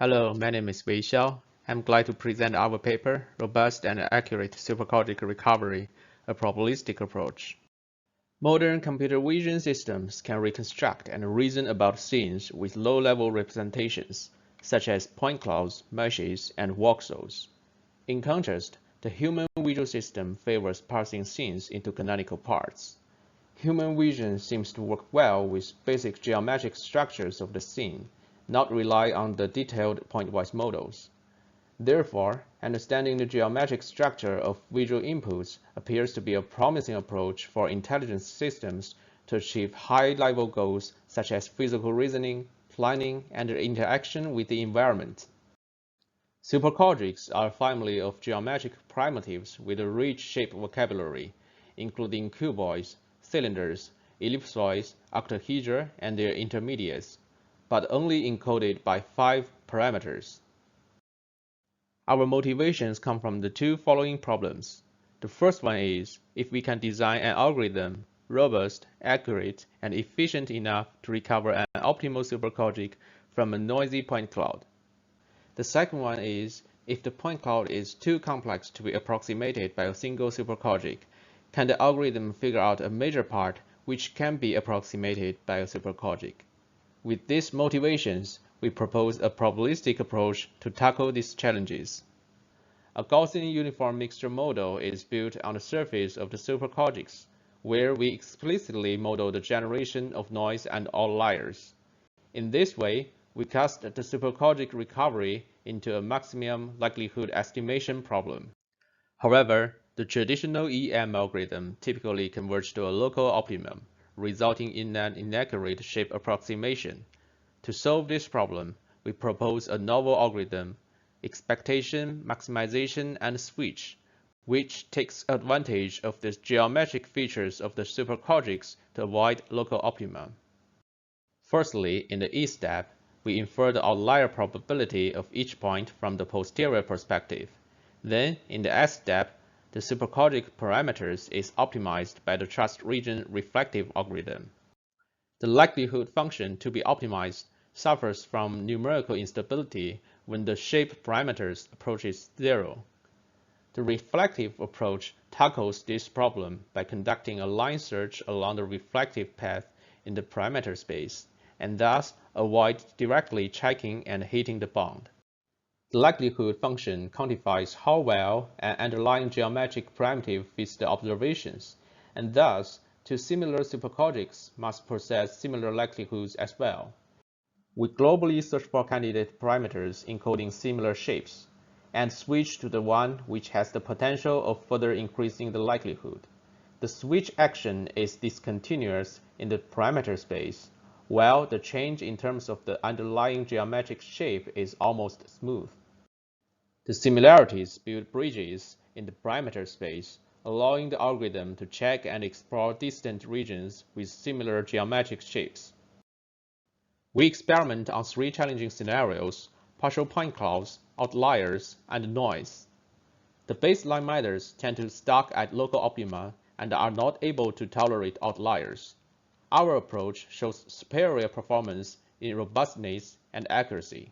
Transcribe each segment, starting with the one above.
Hello, my name is Wei Xiao. I'm glad to present our paper, Robust and Accurate Superquadric Recovery, a Probabilistic Approach. Modern computer vision systems can reconstruct and reason about scenes with low-level representations, such as point clouds, meshes, and voxels. In contrast, the human visual system favors parsing scenes into canonical parts. Human vision seems to work well with basic geometric structures of the scene, not rely on the detailed pointwise models. Therefore, understanding the geometric structure of visual inputs appears to be a promising approach for intelligent systems to achieve high-level goals such as physical reasoning, planning, and interaction with the environment. Superquadrics are a family of geometric primitives with a rich shape vocabulary, including cuboids, cylinders, ellipsoids, octahedra, and their intermediates, but only encoded by 5 parameters. Our motivations come from the two following problems. The first one is if we can design an algorithm robust, accurate, and efficient enough to recover an optimal superquadric from a noisy point cloud. The second one is if the point cloud is too complex to be approximated by a single superquadric, can the algorithm figure out a major part which can be approximated by a superquadric? With these motivations, we propose a probabilistic approach to tackle these challenges. A Gaussian uniform mixture model is built on the surface of the superquadrics, where we explicitly model the generation of noise and outliers. In this way, we cast the superquadric recovery into a maximum likelihood estimation problem. However, the traditional EM algorithm typically converges to a local optimum, resulting in an inaccurate shape approximation. To solve this problem, we propose a novel algorithm, expectation, maximization, and switch, which takes advantage of the geometric features of the superquadrics to avoid local optimum. Firstly, in the E step, we infer the outlier probability of each point from the posterior perspective. Then, in the S step, the superquadric parameters is optimized by the trust region reflective algorithm. The likelihood function to be optimized suffers from numerical instability when the shape parameters approaches 0. The reflective approach tackles this problem by conducting a line search along the reflective path in the parameter space, and thus avoid directly checking and hitting the bound. The likelihood function quantifies how well an underlying geometric primitive fits the observations, and thus two similar superquadrics must possess similar likelihoods as well. We globally search for candidate parameters encoding similar shapes, and switch to the one which has the potential of further increasing the likelihood. The switch action is discontinuous in the parameter space, while the change in terms of the underlying geometric shape is almost smooth. The similarities build bridges in the parameter space, allowing the algorithm to check and explore distant regions with similar geometric shapes. We experiment on 3 challenging scenarios: partial point clouds, outliers, and noise. The baseline methods tend to stuck at local optima and are not able to tolerate outliers. Our approach shows superior performance in robustness and accuracy.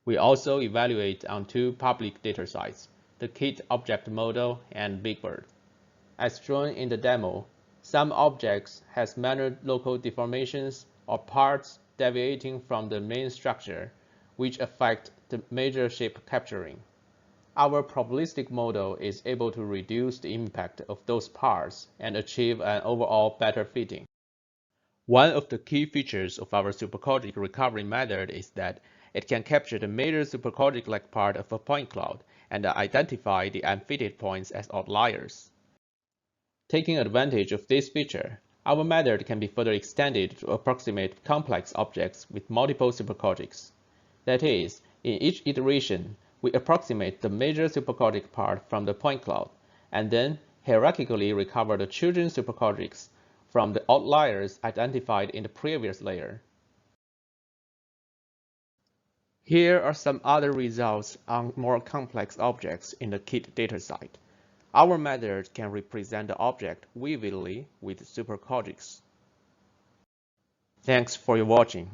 We also evaluate on 2 public datasets, the KIT object model and BigBird. As shown in the demo, some objects has minor local deformations or parts deviating from the main structure, which affect the major shape capturing. Our probabilistic model is able to reduce the impact of those parts and achieve an overall better fitting. One of the key features of our superquadric recovery method is that it can capture the major superquadric-like part of a point cloud and identify the unfitted points as outliers. Taking advantage of this feature, our method can be further extended to approximate complex objects with multiple superquadrics. That is, in each iteration, we approximate the major superquadric part from the point cloud, and then hierarchically recover the children superquadrics from the outliers identified in the previous layer. Here are some other results on more complex objects in the KIT dataset. Our method can represent the object vividly with superquadrics. Thanks for your watching.